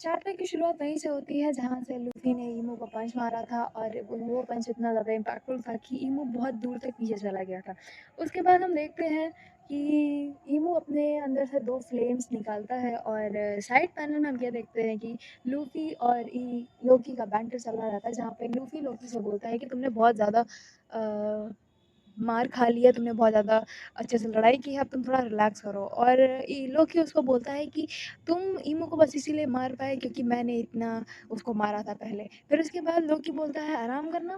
Chapter की शुरुआत वहीं से होती है जहाँ से लूफ़ी ने ईमू को पंच मारा था और वो पंच इतना ज़्यादा इम्पैक्टफुल था कि ईमू बहुत दूर तक पीछे चला गया था। उसके बाद हम देखते हैं कि ईमू अपने अंदर से 2 फ्लेम्स निकालता है और साइड पैनल में हम ये देखते हैं कि लूफ़ी और लोकी का बैंटर चल रहा रहता है, जहाँ पे लूफ़ी लोकी से बोलता है कि तुमने बहुत ज़्यादा मार खा लिया, तुमने बहुत ज़्यादा अच्छे से लड़ाई की है, अब तुम थोड़ा रिलैक्स करो। और लोकी उसको बोलता है कि तुम ईमू को बस इसीलिए मार पाए क्योंकि मैंने इतना उसको मारा था पहले। फिर उसके बाद लोकी बोलता है आराम करना,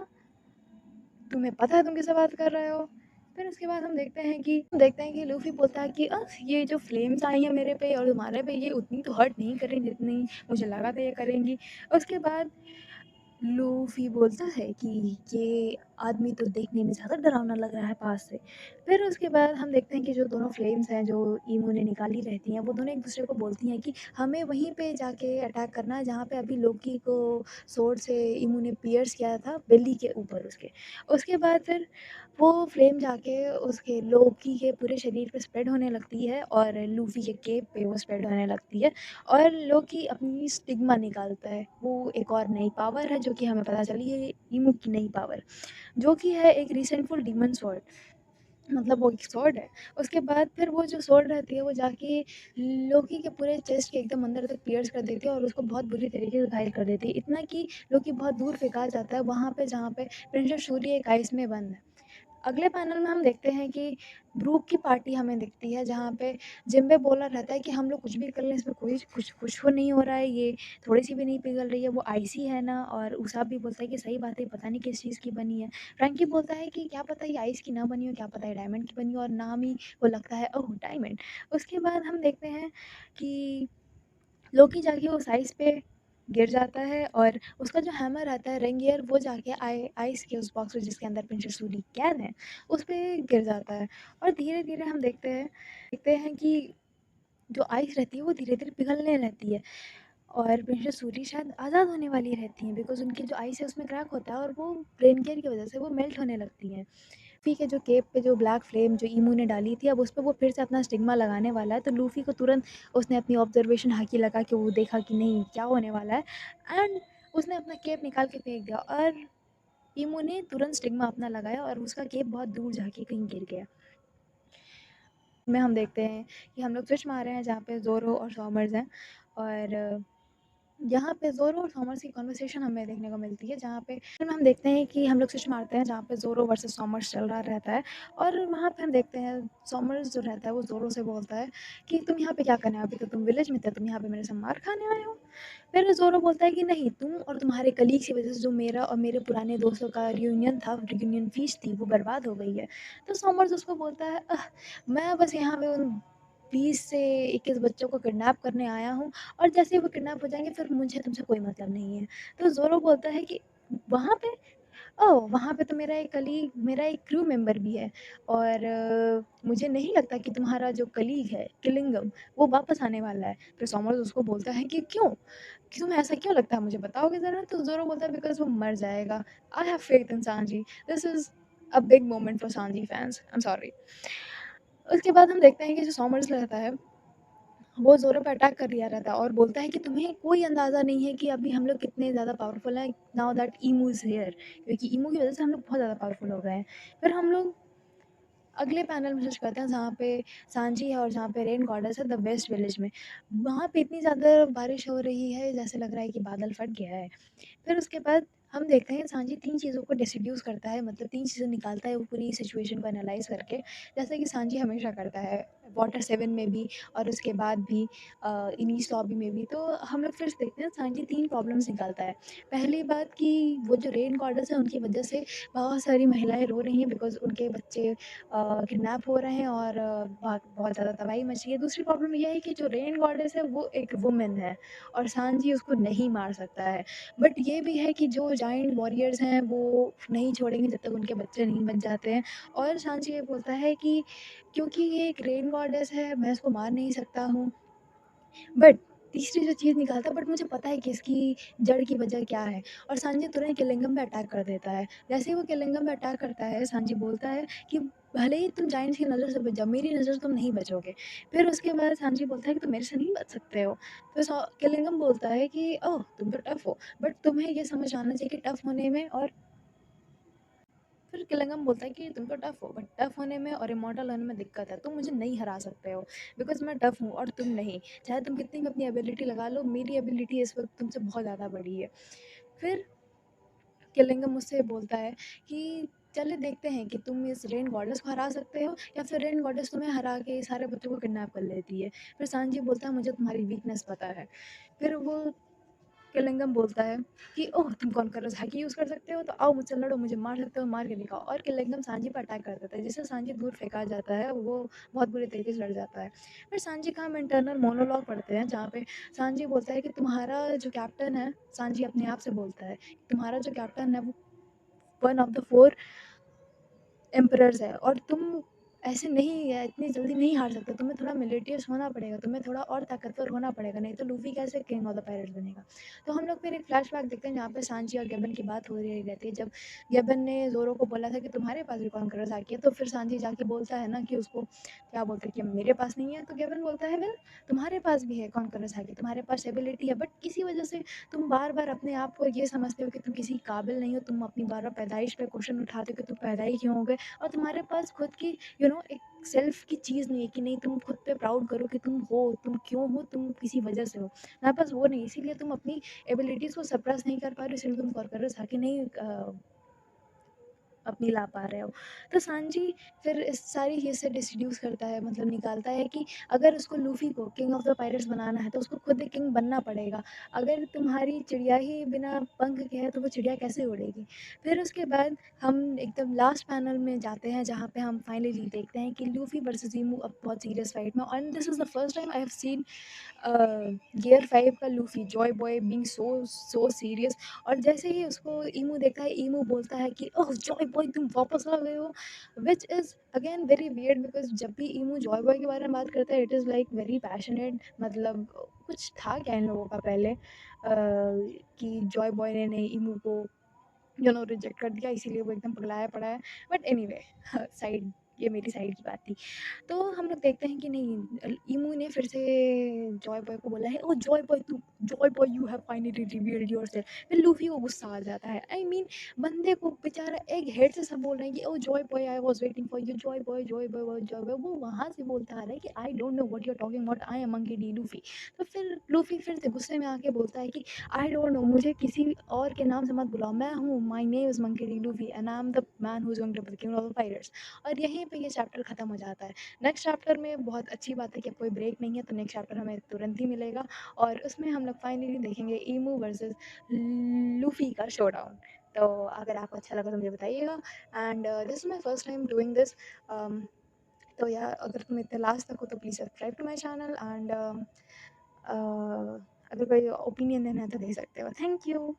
तुम्हें पता है तुम किससे बात कर रहे हो? फिर उसके बाद हम देखते हैं कि लूफ़ी बोलता है कि ये जो फ्लेम्स आई हैं मेरे पे और तुम्हारे पे, ये उतनी तो हर्ट नहीं करें जितनी मुझे लगा था ये करेंगी। उसके बाद लूफ़ी बोलता है कि ये आदमी तो देखने में ज़्यादा डरावना लग रहा है पास से। फिर उसके बाद हम देखते हैं कि जो दोनों फ्लेम्स हैं जो ईमू ने निकाली रहती हैं, वो दोनों एक-दूसरे को बोलती हैं कि हमें वहीं पे जाके अटैक करना है जहाँ पे अभी लोकी को स्वॉर्ड से ईमू ने पियर्स किया था बेली के ऊपर उसके। उसके बाद फिर वो फ्लेम जाके उसके लोकी के पूरे शरीर पे स्प्रेड होने लगती है और लूफ़ी के केप पे वो स्प्रेड होने लगती है और लोकी अपनी स्टिग्मा निकालता है। वो एक और नई पावर है जो कि हमें पता चली है, ईमू की नई पावर, जो कि है एक रीसेंटफुल डीमन स्वॉर्ड, मतलब वो एक स्वॉर्ड है। उसके बाद फिर वो जो स्वॉर्ड रहती है वो जाके लोकी के पूरे चेस्ट के एकदम अंदर तक पियर्स कर देती है और उसको बहुत बुरी तरीके से घायल कर देती है। इतना कि लोकी बहुत दूर फेंका जाता है वहाँ पे जहाँ पे प्रिंसेस शूरी एक आइस में बंद है। अगले पैनल में हम देखते हैं कि ब्रूक की पार्टी हमें दिखती है जहाँ पे जिम्बे बोला रहता है कि हम लोग कुछ भी कर लें, इसमें कोई कुछ हो नहीं हो रहा है, ये थोड़ी सी भी नहीं पिघल रही है, वो आइसी है ना। और उसाब भी बोलता है कि सही बात है, पता नहीं किस चीज़ की बनी है। फ्रैंकी बोलता है कि क्या पता ये आइस की ना बनी हो, क्या पता है डायमंड की बनी हो, और नाम ही वो लगता है ओह डायमंड। उसके बाद हम देखते हैं कि लोकी जाके उस आइस पे गिर जाता है और उसका जो हैमर रहता है रिंगियर, वो जाके आइस के उस बॉक्स में जिसके अंदर प्रिंसेस सूरी कैद है, उस पे गिर जाता है। और धीरे-धीरे हम देखते हैं कि जो आइस रहती है वो धीरे-धीरे पिघलने लगती है और प्रिंसेस सूरी शायद आज़ाद होने वाली रहती हैं बिकॉज़ उनकी जो आइस है उसमें क्रैक होता है और वो रेनगियर की वज़ह से वो मेल्ट होने लगती हैं। लूफ़ी के जो केप पे जो ब्लैक फ्लेम जो ईमू ने डाली थी, अब उस पे वो फिर से अपना स्टिग्मा लगाने वाला है, तो लूफ़ी को तुरंत उसने अपनी ऑब्ज़र्वेशन हाकी लगा के वो देखा कि नहीं क्या होने वाला है, एंड उसने अपना केप निकाल के फेंक दिया और ईमू ने तुरंत स्टिग्मा अपना लगाया और उसका केप बहुत दूर जाके कहीं गिर गया। में हम देखते हैं कि हम लोग स्विच मार रहे हैं जहाँ पे ज़ोरो और सॉमर्स हैं और यहाँ पे ज़ोरो और सॉमर्स की कन्वर्सेशन हमें देखने को मिलती है, जहाँ पे फिर हम देखते हैं कि हम लोग स्विच मारते हैं जहाँ पे ज़ोरो वर्सेस सॉमर्स चल रहा रहता है और वहाँ पे हम देखते हैं सॉमर्स जो रहता है वो ज़ोरो से बोलता है कि तुम यहाँ पे क्या करने आए हो? अभी तो तुम विलेज में थे, तुम यहाँ पे मेरे से मार खाने आए हो? फिर ज़ोरो बोलता है कि नहीं, तुम और तुम्हारे कलीग्स की वजह से जो मेरा और मेरे पुराने दोस्तों का रियूनियन फ़ीस्ट थी वो बर्बाद हो गई है। तो सॉमर्स उसको बोलता है मैं बस यहाँ पे उन 20 से 21 बच्चों को किडनैप करने आया हूँ और जैसे ही वो किडनैप हो जाएँगे फिर मुझे तुमसे कोई मतलब नहीं है। तो ज़ोरो बोलता है कि वहाँ पे? ओह! वहाँ पे तो मेरा एक क्रू मेंबर भी है और मुझे नहीं लगता कि तुम्हारा जो कलीग है किलिंगम, वो वापस आने वाला है। फिर सॉमर्स उसको बोलता है कि क्यों? कि तुम्हें ऐसा क्यों लगता है, मुझे बताओगे ज़रा? तो ज़ोरो बोलता है बिकॉज़ वो मर जाएगा। I have faith in Sanji. This is a big moment for Sanji fans. I am sorry. उसके बाद हम देखते हैं कि जो सॉमर्स रहता है वो ज़ोरो पे अटैक कर दिया रहता है और बोलता है कि तुम्हें कोई अंदाज़ा नहीं है कि अभी हम लोग कितने ज़्यादा पावरफुल हैं नाउ दैट ईमू इज़ हियर, क्योंकि ईमू की वज़ह से हम लोग बहुत ज़्यादा पावरफुल हो गए हैं। फिर हम लोग अगले पैनल में स्विच करते हैं जहाँ पे सांजी है और जहाँ पे रेन गॉडेस है द वेस्ट विलेज में। वहाँ पे इतनी ज़्यादा बारिश हो रही है जैसे लग रहा है कि बादल फट गया है। फिर उसके बाद हम देखते हैं सांजी 3 चीज़ों को डिस्ट्रीब्यूट करता है, मतलब 3 चीज़ें निकालता है वो पूरी सिचुएशन को एनालाइज़ करके, जैसे कि सांजी हमेशा करता है, वाटर 7 में भी और उसके बाद भी इनिश लॉबी में भी। तो हम लोग फिर से देखते हैं सांजी 3 प्रॉब्लम्स निकालता है। पहली बात कि वो जो रेन गॉडेस है उनकी वजह से बहुत सारी महिलाएँ रो रही हैं बिकॉज़ उनके बच्चे किडनैप हो रहे हैं और बहुत बहुत ज़्यादा तबाही मची है। दूसरी प्रॉब्लम ये है कि जो रेन गॉडेस है वो एक वुमन है और सांजी उसको नहीं मार सकता है। बट ये भी है कि जो जायंट वॉरियर्स हैं वो नहीं छोड़ेंगे जब तक उनके बच्चे नहीं बन जाते हैं। और सांची ये बोलता है कि क्योंकि ये एक रेन गॉडेस है मैं इसको मार नहीं सकता हूँ, बट तीसरी जो चीज़ निकालता है बट मुझे पता है कि इसकी जड़ की वजह क्या है। और सांजी तुरंत किलिंगम पे अटैक कर देता है। जैसे ही वो किलिंगम पे अटैक करता है सांजी बोलता है कि भले ही तुम जायंट्स की नज़र से बच जाओ, मेरी नज़र से तुम नहीं बचोगे। फिर उसके बाद सांची बोलता है कि तुम मेरे से नहीं बच सकते हो। फिर किलिंगम बोलता है कि ओह! तुम तो टफ़ हो, बट तुम्हें ये समझ आना चाहिए कि टफ़ होने में और फिर किलिंगम बोलता है कि तुम तो टफ़ हो, बट टफ़ होने में और इमॉर्टल होने में दिक्कत है। तुम मुझे नहीं हरा सकते हो बिकॉज़ मैं टफ़ हूँ और तुम नहीं। चाहे तुम कितनी भी अपनी एबिलिटी लगा लो, मेरी एबिलिटी इस वक़्त तुमसे बहुत ज़्यादा बड़ी है। फिर किलिंगम मुझसे बोलता है कि चलिए देखते हैं कि तुम इस रेन गॉडेस को हरा सकते हो या फिर रेन गॉडेस तुम्हें हरा के सारे बच्चों को किडनैप कर लेती है। फिर सांजी बोलता है मुझे तुम्हारी वीकनेस पता है। फिर वो किलिंगम बोलता है कि ओह! तुम कॉन्करर्स हैकी यूज़ कर सकते हो तो आओ मुझसे लड़ो, मुझे मार सकते हो, मार के दिखाओ। और किलिंगम सांजी पर अटैक कर देता है जिससे सांजी दूर फेंका जाता है, वो बहुत बुरे तरीके से लड़ जाता है। फिर सांजी का हम इंटरनल मोनोलॉग पढ़ते हैं जहाँ पे सांजी बोलता है कि तुम्हारा जो कैप्टन है, सांजी अपने आप से बोलता है, तुम्हारा जो कैप्टन है वो वन ऑफ द 4 एम्परर्स है और तुम ऐसे नहीं है, इतनी जल्दी नहीं हार सकते, तुम्हें थोड़ा मिलिटियस होना पड़ेगा, तुम्हें थोड़ा और ताकतवर होना पड़ेगा, नहीं तो लूफी कैसे किंग ऑफ द पायरेट्स बनेगा। तो हम लोग फिर एक फ्लैशबैक देखते हैं जहाँ पे सांची और गेबन की बात हो रही रहती है। जब गेबन ने ज़ोरो को बोला था कि तुम्हारे पास भी कॉन्करर्स आके है, तो फिर सांची जाके बोलता है ना कि उसको क्या बोलते हैं कि मेरे पास नहीं है, तो गेबन बोलता है वेल तुम्हारे पास भी है कॉन्करर्स आके, तुम्हारे पास एबिलिटी है, बट किसी वजह से तुम बार-बार अपने आप को ये समझते हो कि तुम किसी काबिल नहीं हो, तुम अपनी बार-बार पैदाइश पे क्वेश्चन उठाते हो कि तुम पैदा ही क्यों हो गए और तुम्हारे पास खुद की एक सेल्फ की चीज़ नहीं है कि नहीं तुम खुद पे प्राउड करो कि तुम हो, तुम क्यों हो, तुम किसी वजह से हो। तुम्हारे पास वो नहीं, इसीलिए तुम अपनी एबिलिटीज़ को सप्रेस नहीं कर पा रहे हो, इसलिए तुम कॉन्करर्स आके नहीं अपनी ला पा रहे हो। तो सांजी फिर इस सारी चीज़ से डिसड्यूस करता है, मतलब निकालता है कि अगर उसको लूफ़ी को किंग ऑफ द पायरेट्स बनाना है तो उसको खुद किंग बनना पड़ेगा। अगर तुम्हारी चिड़िया ही बिना पंख के है तो वो चिड़िया कैसे उड़ेगी? फिर उसके बाद हम एकदम लास्ट पैनल में जाते हैं जहाँ पे हम फाइनली देखते हैं कि लूफ़ी वर्सेस ईमू अब बहुत सीरियस फाइट में, and this is the first time I have seen gear 5 का Luffy Joy boy being so so serious. और जैसे ही उसको ईमू देखता है, ईमू बोलता है कि ओह जॉय बॉय तुम वापस आ गए हो, which is again very weird because जब भी ईमू जॉय बॉय के बारे में बात करता है it is like very passionate, मतलब कुछ था क्या इन लोगों का पहले कि जॉय बॉय ने नहीं ईमू को रिजेक्ट कर दिया इसीलिए वो एकदम पगलाया पड़ा है। बट एनीवे साइड ये मेरी साइड की बात थी। तो हम लोग देखते हैं कि नहीं ईमू ने फिर से जॉय बॉय को बोला है ओ जॉय बॉय तू Joy boy you have finally revealed yourself. फिर लूफी को गुस्सा आ जाता है, आई मीन बंदे को बेचारा एक हेड से सब बोल रहे हैं कि oh Joy Boy I was waiting for you, Joy Boy Joy Boy Joy Boy, वो वहां से बोलता आ रहा है कि I don't know what you are talking about, I am Monkey D Luffy. तो फिर लूफी फिर से गुस्से में आके बोलता है कि आई डोंट नो, मुझे किसी और के नाम से मत बुलाओ, मैं हूँ, my name is Monkey D Luffy and I am the man who is going to be the king of the pirates. और यहीं पे ये चैप्टर खत्म हो जाता है। नेक्स्ट चैप्टर में बहुत अच्छी बात है कि अब कोई ब्रेक नहीं है, तो नेक्स्ट चैप्टर हमें तुरंत ही मिलेगा और उसमें हम लोग फाइनली देखेंगे ईमू वर्सेस लूफी का शोडाउन। तो अगर आपको अच्छा लगा तो मुझे बताइएगा, and this is my first time doing this. तो यार अगर तुम इतने लास्ट तक हो तो please subscribe to my channel, and अगर कोई ओपिनियन देना है तो दे सकते हो। Thank you.